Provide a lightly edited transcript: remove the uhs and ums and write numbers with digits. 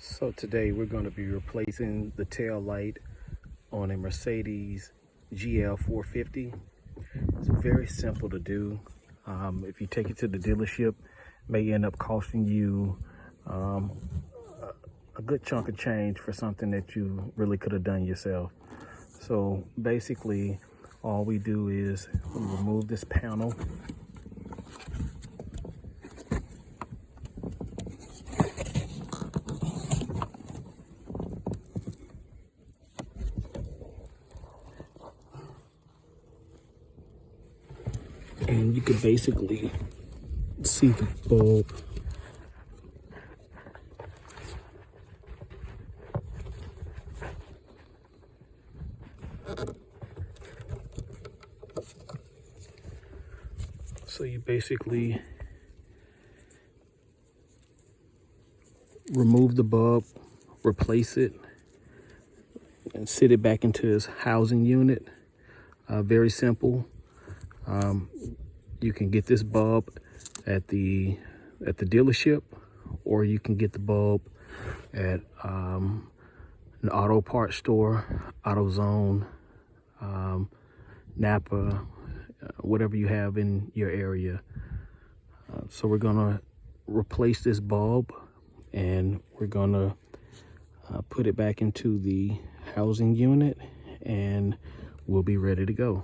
So today we're going to be replacing the tail light on a Mercedes GL 450. It's very simple to do. If you take it to the dealership, it may end up costing you a good chunk of change for something that you really could have done yourself. So basically, all we do is we remove this panel. And you can basically see the bulb. So you basically remove the bulb, replace it, and sit it back into its housing unit. Very simple. You can get this bulb at the dealership, or you can get the bulb at an auto parts store, AutoZone, Napa, whatever you have in your area. So we're gonna replace this bulb, and we're gonna put it back into the housing unit, and we'll be ready to go.